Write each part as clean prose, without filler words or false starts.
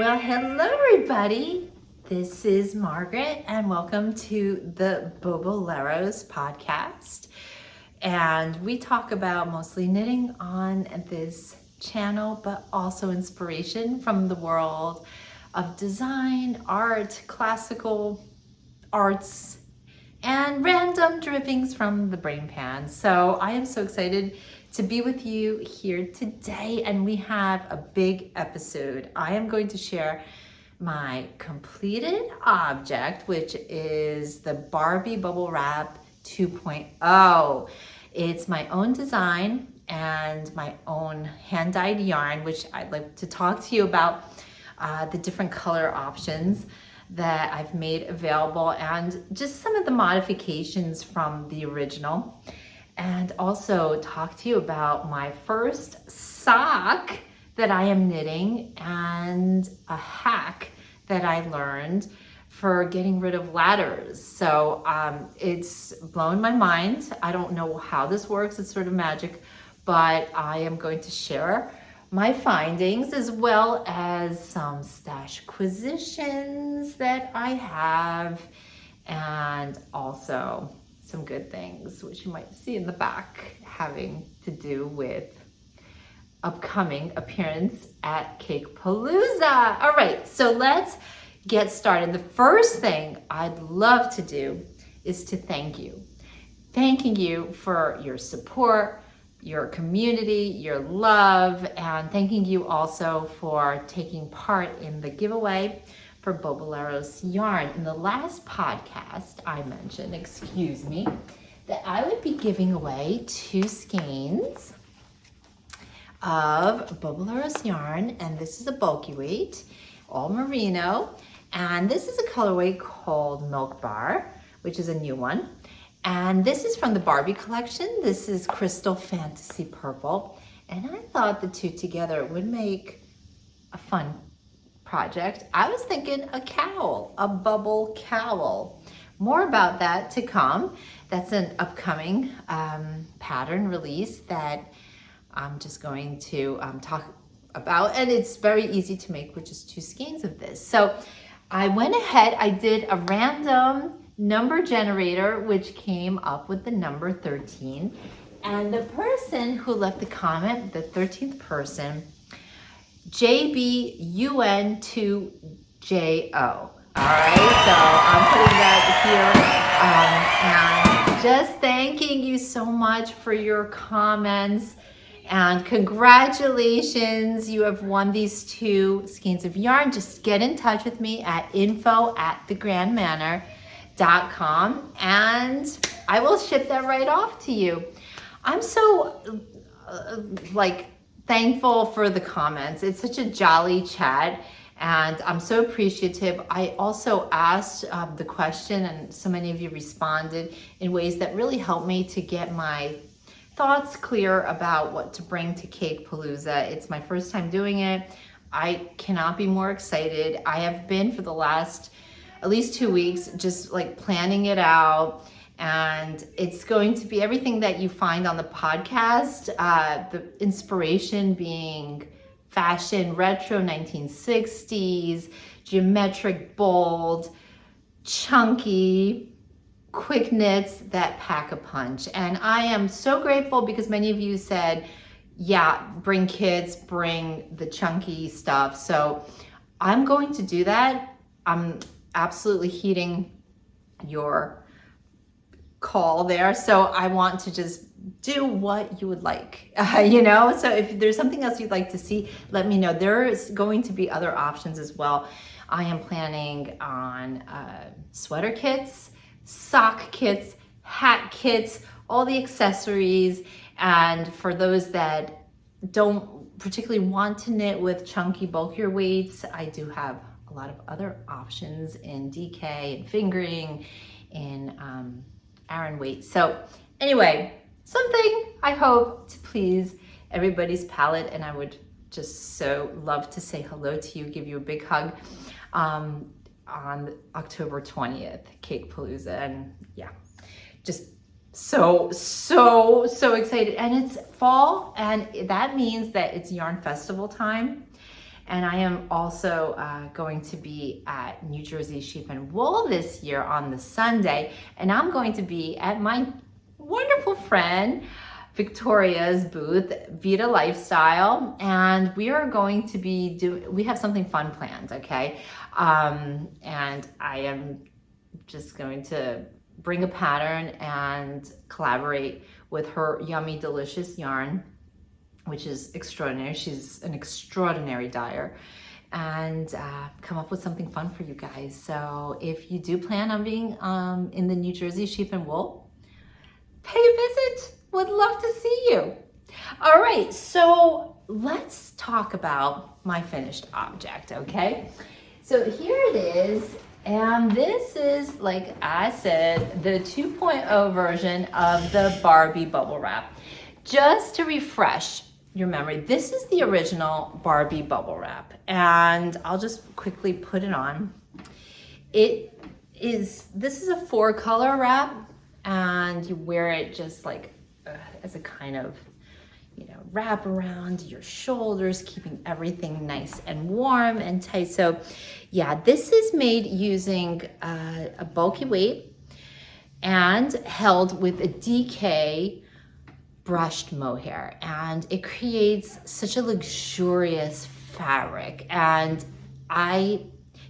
Well, hello everybody. This is Margaret and welcome to the Boboleros podcast. And we talk about mostly knitting on this channel, but also inspiration from the world of design, art, classical arts, and random drippings from the brain pan. So I am so excited to be with you here today, and we have a big episode. I am going to share my completed object, which is the Barbie Bubble Wrap 2.0. It's my own design and my own hand-dyed yarn, which I'd like to talk to you about the different color options that I've made available and just some of the modifications from the original. And also talk to you about my first sock that I am knitting and a hack that I learned for getting rid of ladders. So it's blown my mind. I don't know how this works. It's sort of magic, but I am going to share my findings as well as some Stashquisitions that I have, and also some good things which you might see in the back having to do with upcoming appearance at Cakepalooza. All right, so let's get started. The first thing I'd love to do is to thank you. Thanking you for your support, your community, your love, and thanking you also for taking part in the giveaway for Boboleros yarn. In the last podcast, I mentioned, that I would be giving away 2 skeins of Boboleros yarn, and this is a bulky weight, all merino, and this is a colorway called Milk Bar, which is a new one. And this is from the Barbie Collection. This is Crystal Fantasy Purple, and I thought the 2 together would make a fun project. I was thinking a cowl, a bubble cowl. More about that to come. That's an upcoming pattern release that I'm just going to talk about, and it's very easy to make with just 2 skeins of this. So I went ahead, I did a random number generator, which came up with the number 13. And the person who left the comment, the 13th person, JBUN2JO. All right, so I'm putting that here. And just thanking you so much for your comments. And congratulations, you have won these 2 skeins of yarn. Just get in touch with me at info@thegrandmanor.com and I will ship that right off to you. I'm so thankful for the comments. It's such a jolly chat and I'm so appreciative. I also asked the question and so many of you responded in ways that really helped me to get my thoughts clear about what to bring to Cakepalooza. It's my first time doing it. I cannot be more excited. I have been for the last at least 2 weeks just planning it out, and it's going to be everything that you find on the podcast. The inspiration being fashion, retro 1960s, geometric, bold, chunky, quick knits that pack a punch. And I am so grateful because many of you said, yeah, bring kids, bring the chunky stuff. So I'm going to do that. I'm absolutely heeding your call there. So I want to just do what you would like, so if there's something else you'd like to see, let me know. There's going to be other options as well. I am planning on sweater kits, sock kits, hat kits, all the accessories. And for those that don't particularly want to knit with chunky, bulkier weights, I do have a lot of other options in DK and fingering, in Aran weight. So anyway, something I hope to please everybody's palate, and I would just so love to say hello to you, give you a big hug on October 20th, Cakepalooza. And yeah, just so excited. And it's fall, and that means that it's yarn festival time. And I am also going to be at New Jersey Sheep and Wool this year on the Sunday. And I'm going to be at my wonderful friend Victoria's booth, Vida Lifestyle. And we are going to be we have something fun planned, okay? And I am just going to bring a pattern and collaborate with her yummy, delicious yarn, which is extraordinary. She's an extraordinary dyer, and come up with something fun for you guys. So if you do plan on being in the New Jersey Sheep and Wool, pay a visit. Would love to see you. All right, so let's talk about my finished object, okay? So here it is, and this is, like I said, the 2.0 version of the Barbie bubble wrap. Just to refresh your memory, this is the original Barbie bubble wrap, and I'll just quickly put it on. This is a 4-color wrap, and you wear it just like as a kind of, you know, wrap around your shoulders, keeping everything nice and warm and tight. So yeah, this is made using a bulky weight and held with a DK brushed mohair, and it creates such a luxurious fabric, and I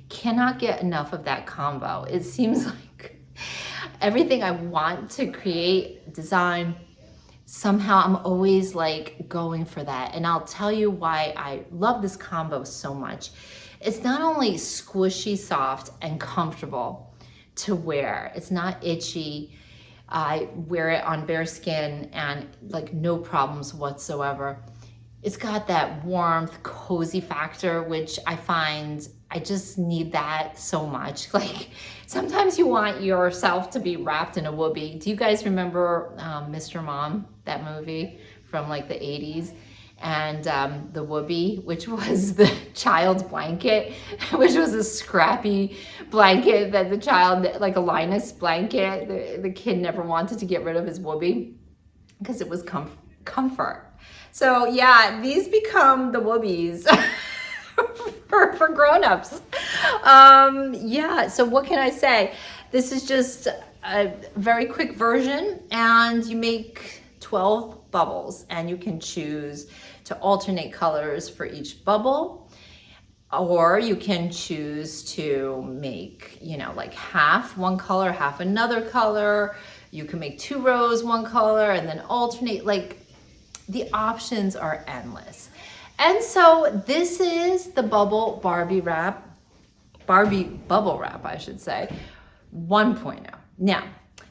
cannot get enough of that combo. It seems like everything I want to create, design, somehow I'm always like going for that. And I'll tell you why I love this combo so much. It's not only squishy, soft, and comfortable to wear. It's not itchy. I wear it on bare skin and like no problems whatsoever. It's got that warmth, cozy factor, which I find I just need that so much. Like sometimes you want yourself to be wrapped in a whoopee. Do you guys remember Mr. Mom, that movie from like the 80s? And the whoopee, which was the child's blanket, which was a scrappy blanket that the child, like a Linus blanket, the kid never wanted to get rid of his whoopee because it was comfort. So yeah, these become the whoopies for grown-ups. Yeah, so what can I say? This is just a very quick version, and you make 12 bubbles, and you can choose to alternate colors for each bubble, or you can choose to make, you know, like half one color, half another color. You can make 2 rows, 1 color, and then alternate. Like, the options are endless. And so this is the Barbie bubble wrap, I should say, 1.0. Now,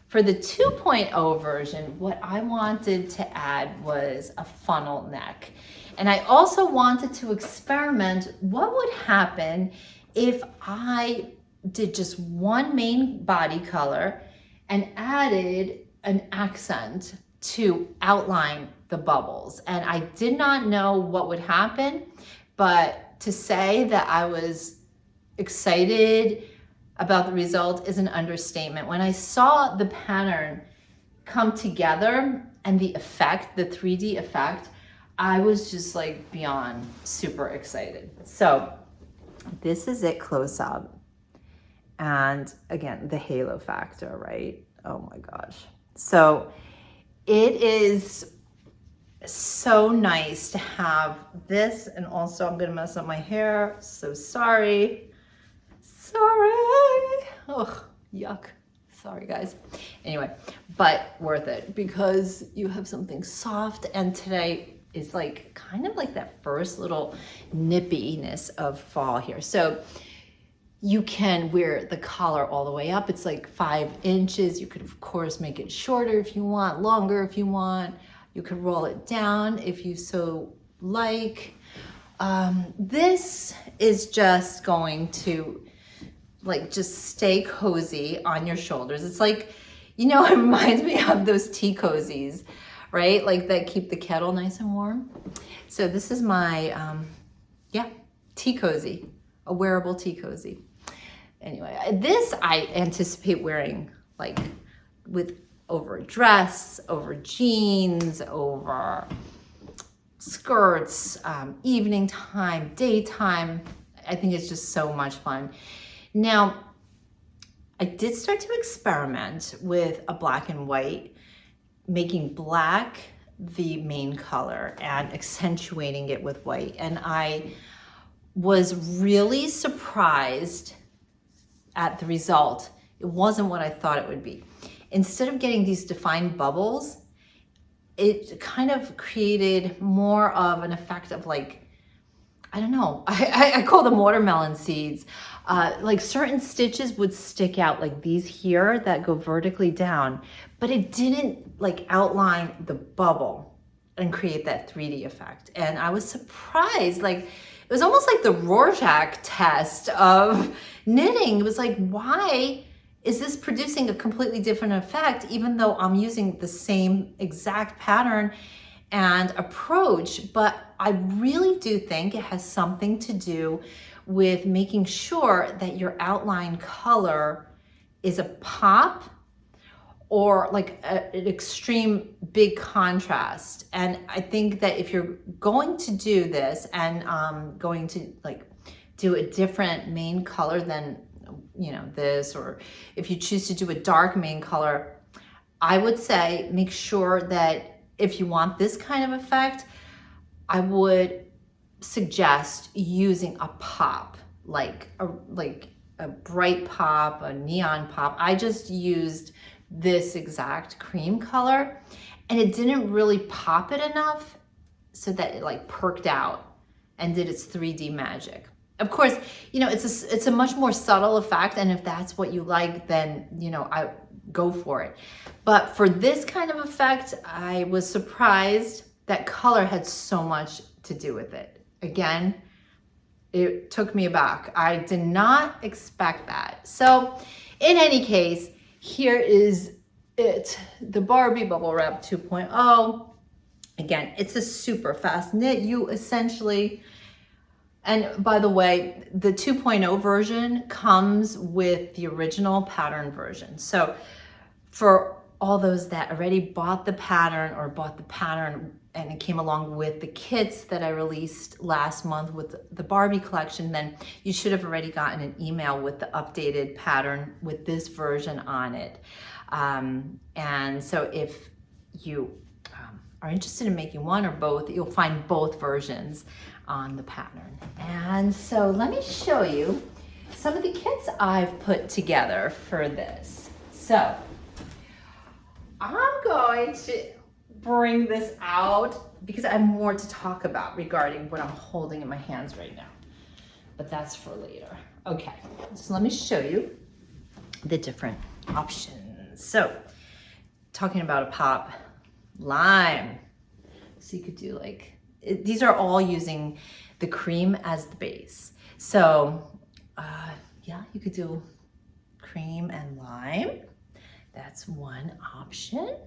for the 2.0 version, what I wanted to add was a funnel neck. And I also wanted to experiment what would happen if I did just one main body color and added an accent to outline the bubbles. And I did not know what would happen, but to say that I was excited about the result is an understatement. When I saw the pattern come together and the effect, the 3D effect, I was just like beyond super excited. So this is it close up. And again, the halo factor, right? Oh my gosh. So it is so nice to have this, and also I'm gonna mess up my hair, so sorry. Oh, yuck. Sorry guys. Anyway, but worth it because you have something soft, and today is like kind of like that first little nippiness of fall here. So you can wear the collar all the way up. It's like 5 inches. You could of course make it shorter if you want, longer if you want. You could roll it down if you so like. This is just going to like just stay cozy on your shoulders. It's like, you know, it reminds me of those tea cozies, right? Like that keep the kettle nice and warm. So this is my, tea cozy, a wearable tea cozy. Anyway, this I anticipate wearing like with over a dress, over jeans, over skirts, evening time, daytime. I think it's just so much fun. Now, I did start to experiment with a black and white, making black the main color and accentuating it with white. And I was really surprised at the result. It wasn't what I thought it would be. Instead of getting these defined bubbles, it kind of created more of an effect of like, I don't know, I call them watermelon seeds. Like certain stitches would stick out like these here that go vertically down, but it didn't like outline the bubble and create that 3D effect. And I was surprised, like it was almost like the Rorschach test of knitting. It was like, why is this producing a completely different effect even though I'm using the same exact pattern and approach? But I really do think it has something to do with making sure that your outline color is a pop or like an extreme big contrast. And I think that if you're going to do this and going to like do a different main color than, you know, this, or if you choose to do a dark main color, I would say make sure that if you want this kind of effect, I would suggest using a pop, like a bright pop, a neon pop. I just used this exact cream color and it didn't really pop it enough so that it like perked out and did its 3D magic. Of course, you know, it's a much more subtle effect, and if that's what you like, then, you know, I go for it. But for this kind of effect, I was surprised that color had so much to do with it. Again, it took me aback. I did not expect that. So in any case, here is it, the Barbie Bubble Wrap 2.0. Again, it's a super fast knit. You essentially, and by the way, the 2.0 version comes with the original pattern version. So for all those that already bought the pattern or bought the pattern and it came along with the kits that I released last month with the Barbie collection, then you should have already gotten an email with the updated pattern with this version on it. And so if you are interested in making one or both, you'll find both versions on the pattern. And so let me show you some of the kits I've put together for this. So I'm going to bring this out because I have more to talk about regarding what I'm holding in my hands right now, but that's for later. Okay, so let me show you the different options. So talking about a pop, lime. So you could do like, these are all using the cream as the base. So yeah, you could do cream and lime. That's one option.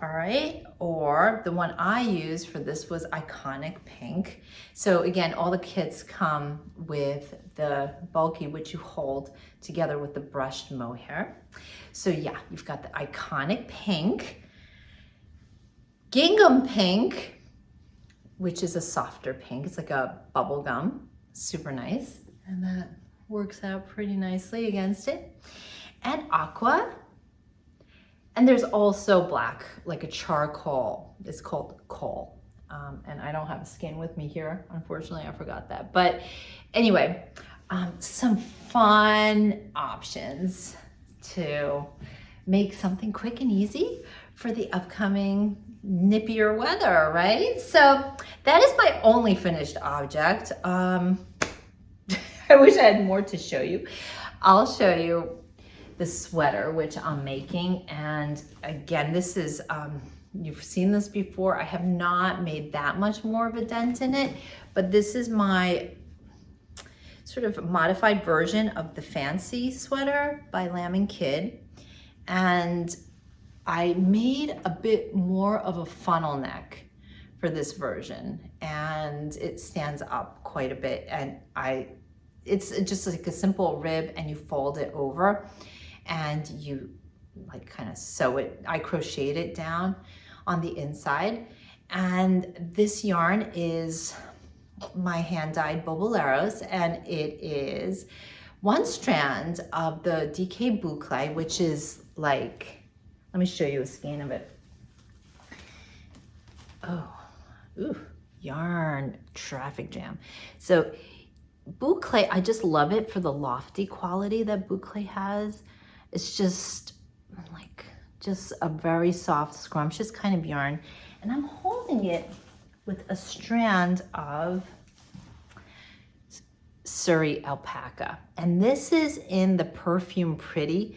All right, or the one I used for this was Iconic Pink. So again, all the kits come with the bulky, which you hold together with the brushed mohair. So yeah, you've got the Iconic Pink, Gingham Pink, which is a softer pink. It's like a bubble gum, super nice. And that works out pretty nicely against it. And Aqua. And there's also black, like a charcoal. It's called coal. And I don't have a skin with me here. Unfortunately, I forgot that. But anyway, some fun options to make something quick and easy for the upcoming nippier weather, right? So that is my only finished object. I wish I had more to show you. I'll show you the sweater, which I'm making. And again, this is, you've seen this before. I have not made that much more of a dent in it, but this is my sort of modified version of the Fancy sweater by Lamb & Kid. And I made a bit more of a funnel neck for this version, and it stands up quite a bit. And it's just like a simple rib, and you fold it over and you like kind of sew it. I crocheted it down on the inside, And this yarn is my hand-dyed Boboleros, and it is one strand of the DK boucle, which is like, let me show you a skein of it. Oh, ooh, yarn traffic jam. So boucle, I just love it for the lofty quality that boucle has. It's just like, just a very soft, scrumptious kind of yarn. And I'm holding it with a strand of Surrey alpaca. And this is in the Perfume Pretty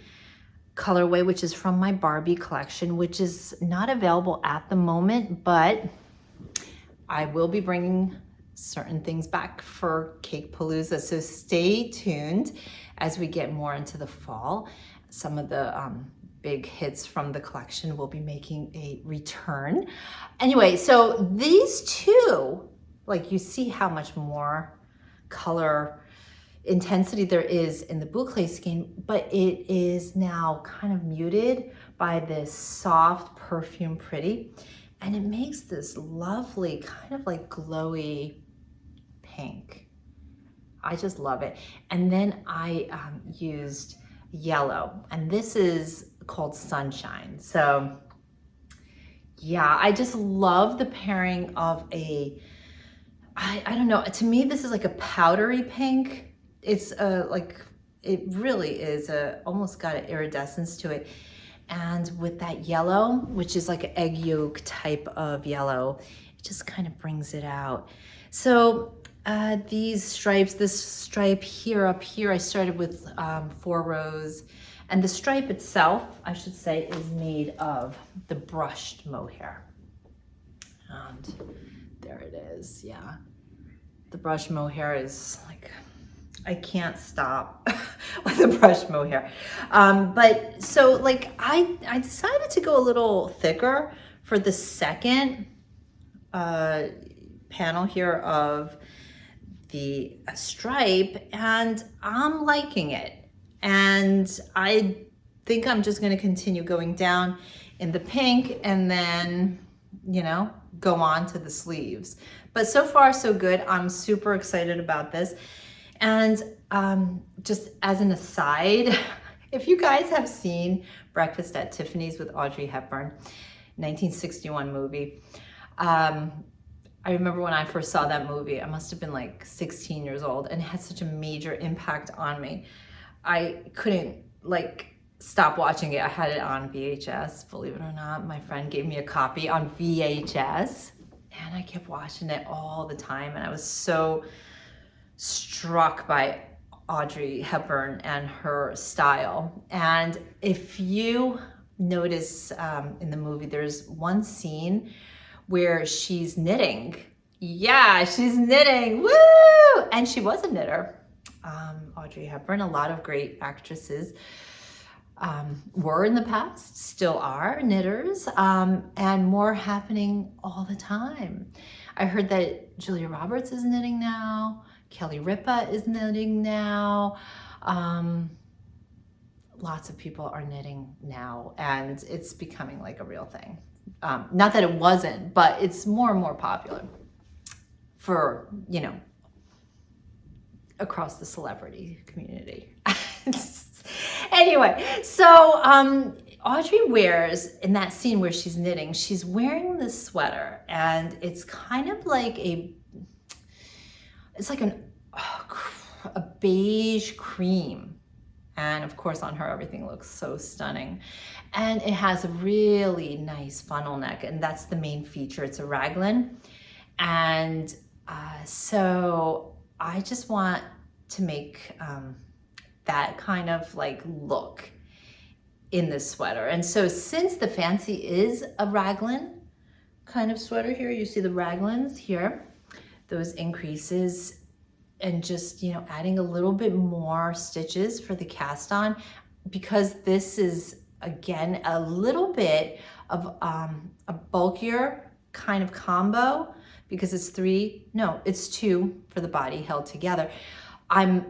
colorway, which is from my Barbie collection, which is not available at the moment, but I will be bringing certain things back for Cakepalooza. So stay tuned as we get more into the fall. Some of the big hits from the collection will be making a return. Anyway, so these two, like, you see how much more color intensity there is in the boucle skein, but it is now kind of muted by this soft Perfume Pretty, and it makes this lovely kind of like glowy pink. I just love it. And then I used yellow, and this is called Sunshine. So yeah, I just love the pairing of a, I don't know, to me this is like a powdery pink. It's like, it really is almost got an iridescence to it. And with that yellow, which is like an egg yolk type of yellow, it just kind of brings it out. So these stripes, this stripe here, up here, I started with 4 rows. And the stripe itself, I should say, is made of the brushed mohair. And there it is, yeah. The brushed mohair is like, I can't stop with the brushed mohair. But so like, I decided to go a little thicker for the second panel here of the stripe, and I'm liking it. And I think I'm just going to continue going down in the pink and then, you know, go on to the sleeves. But so far so good. I'm super excited about this. And just as an aside, if you guys have seen Breakfast at Tiffany's with Audrey Hepburn, 1961 movie, I remember when I first saw that movie, I must have been like 16 years old, and it had such a major impact on me. I couldn't like stop watching it. I had it on VHS, believe it or not. My friend gave me a copy on VHS, and I kept watching it all the time. And I was so struck by Audrey Hepburn and her style. And if you notice in the movie, there's one scene where she's knitting. Yeah, she's knitting, woo! And she was a knitter. Audrey Hepburn, a lot of great actresses were in the past, still are knitters, and more happening all the time. I heard that Julia Roberts is knitting now, Kelly Ripa is knitting now, lots of people are knitting now, and it's becoming like a real thing. Not that it wasn't, but it's more and more popular for, you know, across the celebrity community. Anyway, so Audrey wears, in that scene where she's knitting, she's wearing this sweater, and it's kind of like it's like a beige cream. And of course on her, everything looks so stunning. And it has a really nice funnel neck, and that's the main feature. It's a raglan. And so I just want to make that kind of like look in this sweater. And so since the fancy is a raglan kind of sweater here, you see the raglans here, those increases, and just, you know, adding a little bit more stitches for the cast on, because this is, again, a little bit of a bulkier kind of combo, because it's it's 2 for the body held together. I've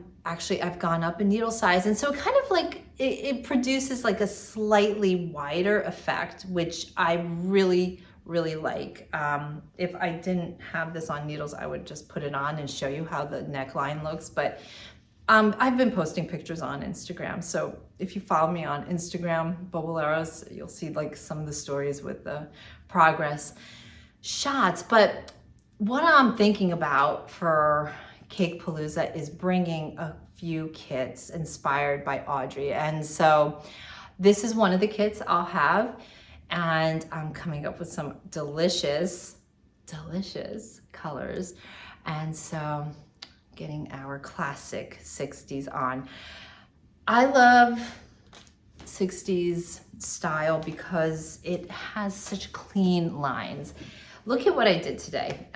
gone up in needle size, and so kind of like it produces like a slightly wider effect, which I really, really like. If I didn't have this on needles, I would just put it on and show you how the neckline looks. But I've been posting pictures on Instagram. So if you follow me on Instagram, Boboleros, you'll see like some of the stories with the progress shots. But what I'm thinking about for Cakepalooza is bringing a few kits inspired by Audrey. And so this is one of the kits I'll have, and I'm coming up with some delicious colors. And so getting our classic 60s on. I love 60s style because it has such clean lines. Look at what I did today.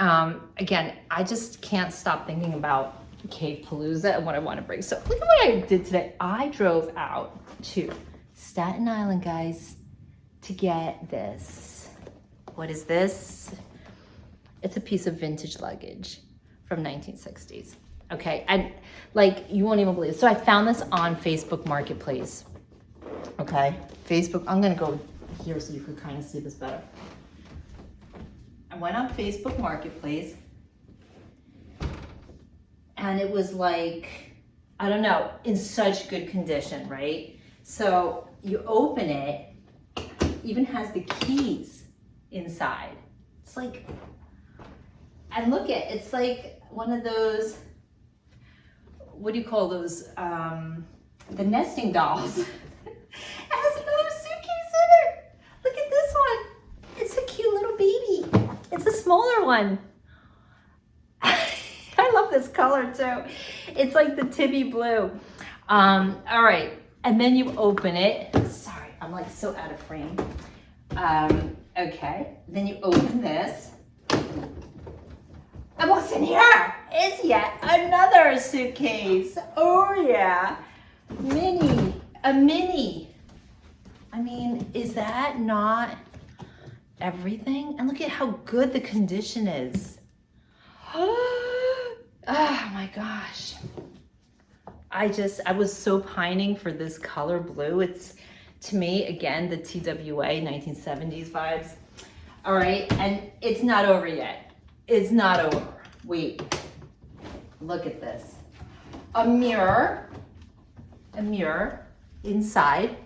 Again, I just can't stop thinking about Cakepalooza and what I want to bring. So look at what I did today. I drove out to Staten Island, guys, to get this. What is this? It's a piece of vintage luggage from 1960s. Okay, and like, you won't even believe it. So I found this on Facebook Marketplace. Okay, Facebook, I'm gonna go here so you could kind of see this better. I went on Facebook Marketplace, and it was like, I don't know, in such good condition, right? So you open it, even has the keys inside. It's like, and look at, it's like one of those, what do you call those, the nesting dolls. It has another suitcase in it. Look at this one. It's a cute little baby. It's a smaller one. I love this color too. It's like the Tibby blue. All right, and then you open it. Sorry, I'm like so out of frame. Okay, then you open this. And what's in here? It's yet another suitcase. Oh yeah, a mini. I mean, is that not everything? And look at how good the condition is. Oh my gosh. I was so pining for this color blue. It's, to me, again, the TWA 1970s vibes. All right, and it's not over yet. It's not over. Wait, look at this. A mirror inside.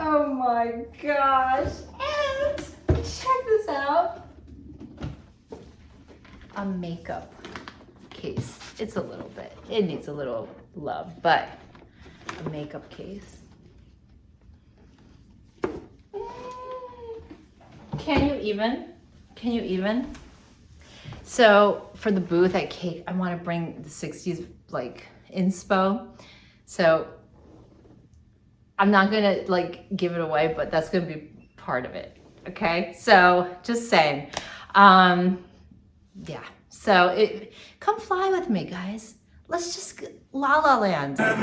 Oh my gosh. And check this out. A makeup case. It's a little bit, it needs a little love, but a makeup case. Can you even? So for the booth at Cake, I want to bring the 60s like inspo. So I'm not gonna like give it away, but that's gonna be part of it. Okay, so just saying. Yeah, so come fly with me, guys. Let's just la la land. Wouldn't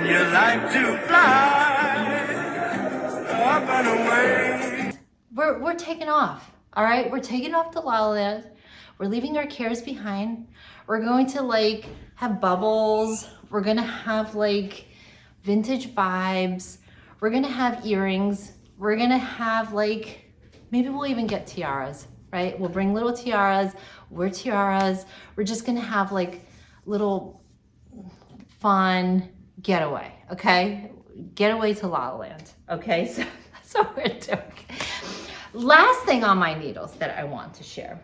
you like to fly up and away? We're taking off. All right, we're taking off to La La Land. We're leaving our cares behind. We're going to like have bubbles. We're gonna have like vintage vibes. We're gonna have earrings. We're gonna have like, maybe we'll even get tiaras, right? We'll bring little tiaras, wear tiaras. We're just gonna have like little fun getaway, okay? Getaway to La La Land, okay? So that's what we're doing. Last thing on my needles that I want to share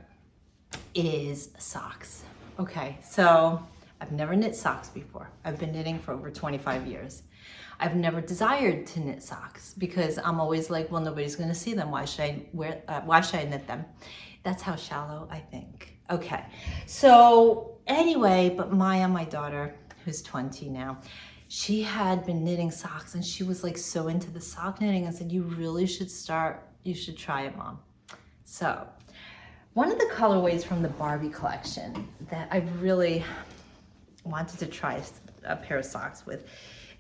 is socks. Okay, so I've never knit socks before. I've been knitting for over 25 years. I've never desired to knit socks because I'm always like, well, nobody's gonna see them. Why should I knit them? That's how shallow I think. Okay, so anyway, but Maia, my daughter, who's 20 now, she had been knitting socks and she was like so into the sock knitting and said, you really should start, you should try it, Mom. So one of the colorways from the Barbie collection that I really wanted to try a pair of socks with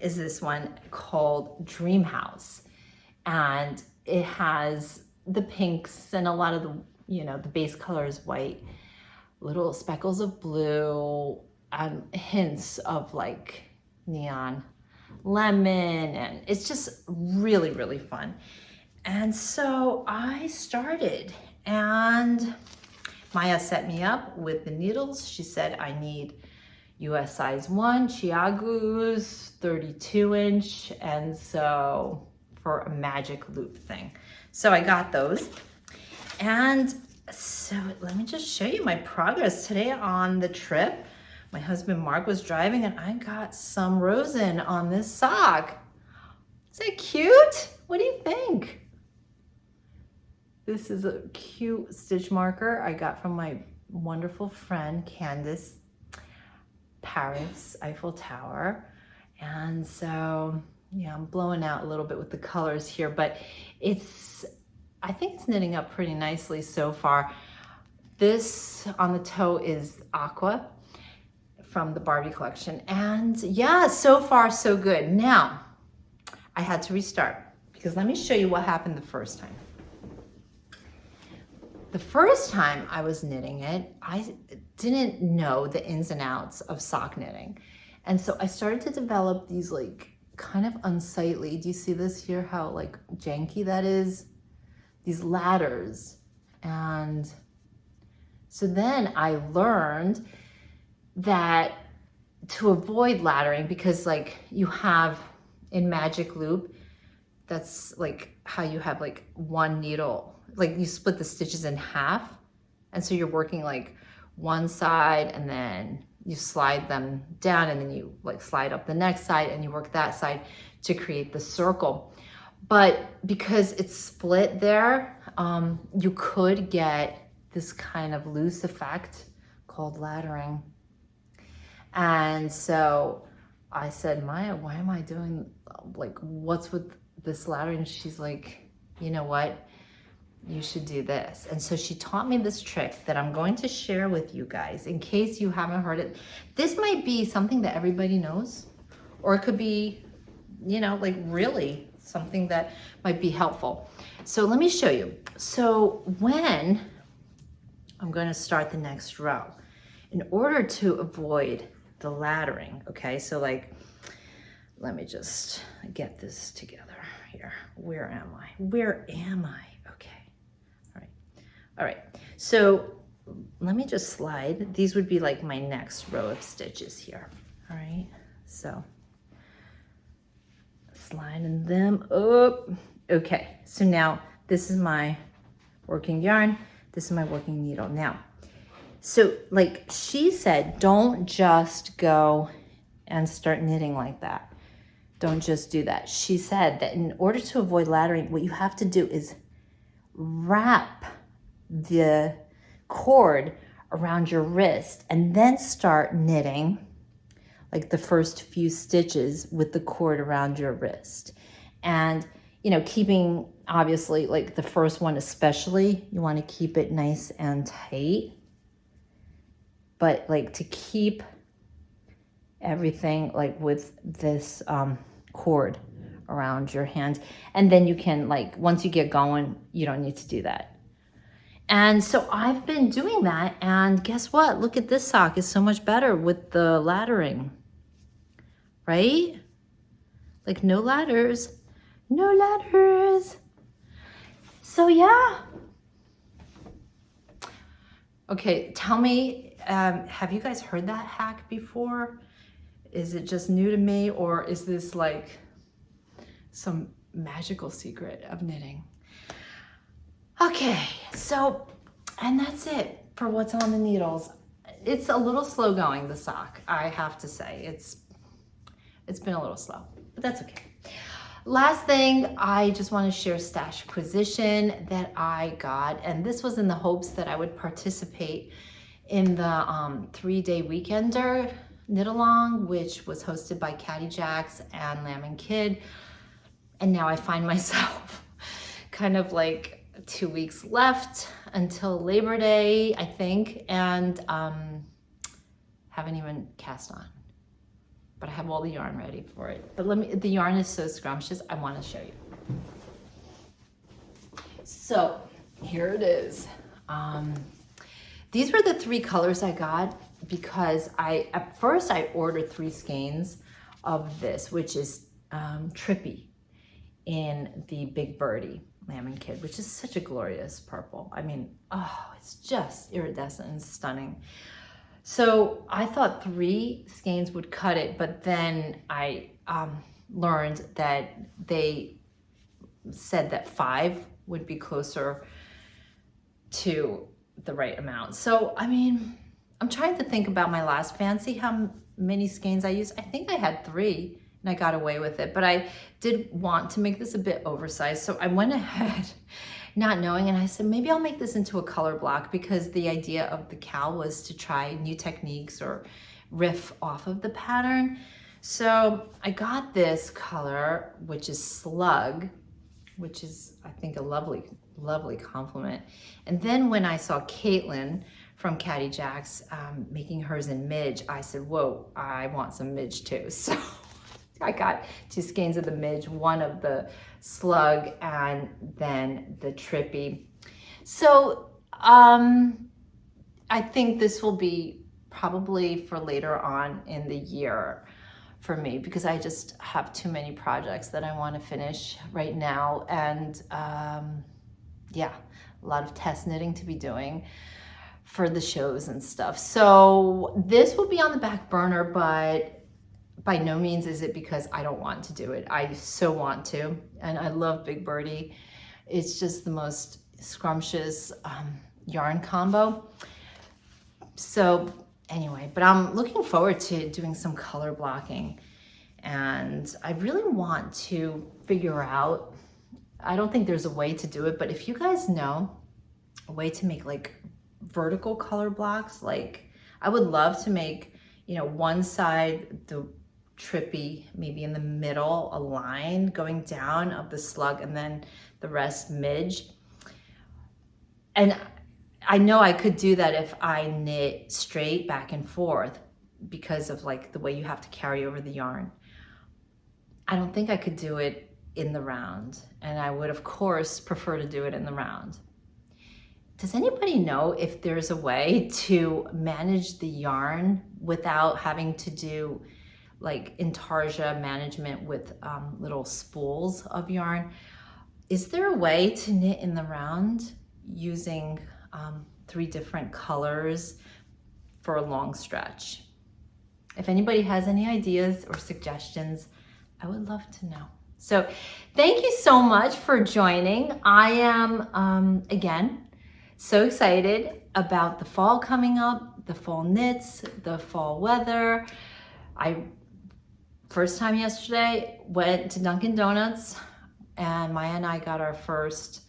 is this one called Dream House. And it has the pinks and a lot of the, you know, the base color is white, little speckles of blue, hints of like neon. lemon, and it's just really, really fun. And so I started, and Maia set me up with the needles. She said I need US size 1, Chiagu's 32 inch, and so for a magic loop thing. So I got those. And so let me just show you my progress today on the trip. My husband Mark was driving and I got some rosin on this sock. Is that cute? What do you think? This is a cute stitch marker I got from my wonderful friend Candace, Paris, Eiffel Tower. And so, yeah, I'm blowing out a little bit with the colors here, but I think it's knitting up pretty nicely so far. This on the toe is Aqua from the Barbie Collection. And yeah, so far so good. Now, I had to restart because let me show you what happened the first time. The first time I was knitting it, I didn't know the ins and outs of sock knitting. And so I started to develop these like kind of unsightly, do you see this here, how like janky that is? These ladders. And so then I learned that to avoid laddering, because like you have in Magic Loop, that's like how you have like one needle, like you split the stitches in half. And so you're working like one side and then you slide them down and then you like slide up the next side and you work that side to create the circle. But because it's split there, you could get this kind of loose effect called laddering. And so I said, Maia, why am I doing, like, what's with this laddering? She's like, you know what? You should do this. And so she taught me this trick that I'm going to share with you guys in case you haven't heard it. This might be something that everybody knows, or it could be, you know, like really something that might be helpful. So let me show you. So when I'm going to start the next row, in order to avoid the laddering, okay, so like, let me just get this together here. Where am I? Where am I? Okay. All right, so let me just slide. These would be like my next row of stitches here. All right, so sliding them up. Okay, so now this is my working yarn. This is my working needle. Now, so like she said, don't just go and start knitting like that. Don't just do that. She said that in order to avoid laddering, what you have to do is wrap the cord around your wrist and then start knitting like the first few stitches with the cord around your wrist. And, you know, keeping obviously like the first one especially, you want to keep it nice and tight, but like to keep everything like with this cord around your hand. And then you can like, once you get going, you don't need to do that. And so I've been doing that, and guess what? Look at this sock. It's so much better with the laddering, right? Like no ladders, no ladders. So yeah. Okay, tell me, have you guys heard that hack before? Is it just new to me, or is this like some magical secret of knitting? Okay, so, and that's it for what's on the needles. It's a little slow going, the sock, I have to say. It's been a little slow, but that's okay. Last thing, I just want to share Stashquisition that I got, and this was in the hopes that I would participate in the 3-day weekender knit along, which was hosted by Caddy Jacks and Lamb and Kid. And now I find myself kind of like 2 weeks left until Labor Day, I think, and haven't even cast on, but I have all the yarn ready for it. But the yarn is so scrumptious, I want to show you. So here it is. These were the 3 colors I got because at first I ordered 3 skeins of this, which is Trippy in the Big Birdie Lamb and Kid, which is such a glorious purple. I mean, oh, it's just iridescent and stunning. So I thought 3 skeins would cut it, but then I learned that they said that 5 would be closer to the right amount. So, I mean, I'm trying to think about my last fancy, how many skeins I used. I think I had 3 and I got away with it, but I did want to make this a bit oversized. So I went ahead not knowing, and I said, maybe I'll make this into a color block, because the idea of the cowl was to try new techniques or riff off of the pattern. So I got this color, which is Slug, which is, I think, a lovely, lovely compliment. And then when I saw Caitlin from Caddy Jacks making hers in midge, I said, whoa, I want some midge too. So I got 2 skeins of the midge, 1 of the Slug, and then the Trippy. So I think this will be probably for later on in the year for me, because I just have too many projects that I want to finish right now. And yeah, a lot of test knitting to be doing for the shows and stuff. So this will be on the back burner, but by no means is it because I don't want to do it. I so want to, and I love Big Birdie. It's just the most scrumptious yarn combo. So anyway, but I'm looking forward to doing some color blocking, and I really want to figure out, I don't think there's a way to do it, but if you guys know a way to make like vertical color blocks, like I would love to make, you know, one side the Trippy, maybe in the middle, a line going down of the Slug, and then the rest midge. And I know I could do that if I knit straight back and forth, because of like the way you have to carry over the yarn. I don't think I could do it in the round, and I would of course prefer to do it in the round. Does anybody know if there's a way to manage the yarn without having to do like intarsia management with little spools of yarn? Is there a way to knit in the round using 3 different colors for a long stretch? If anybody has any ideas or suggestions, I would love to know. So thank you so much for joining. I am, again, so excited about the fall coming up, the fall knits, the fall weather. First time yesterday, went to Dunkin' Donuts, and Maya and I got our first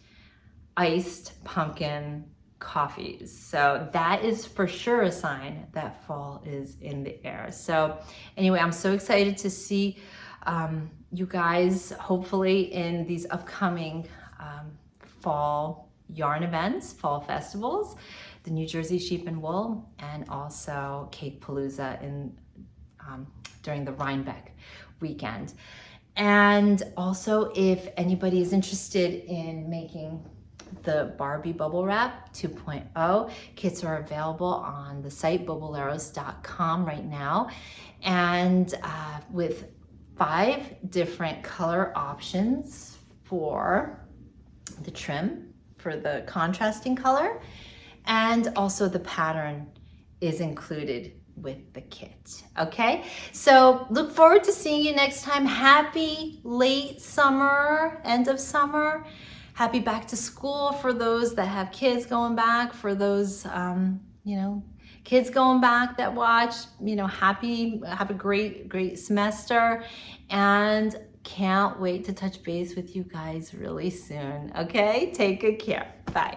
iced pumpkin coffees. So that is for sure a sign that fall is in the air. So anyway, I'm so excited to see you guys hopefully in these upcoming fall yarn events, fall festivals, the New Jersey Sheep and Wool, and also Cakepalooza in during the Rhinebeck weekend. And also, if anybody is interested in making the Barbie Bubble Wrap 2.0, kits are available on the site boboleros.com right now, and with 5 different color options for the trim, for the contrasting color, and also the pattern is included with the kit. Okay, so look forward to seeing you next time. Happy late summer, end of summer. Happy back to school for those that have kids going back, for those you know, kids going back that watch, you know, have a great semester, and can't wait to touch base with you guys really soon. Okay, take good care. Bye.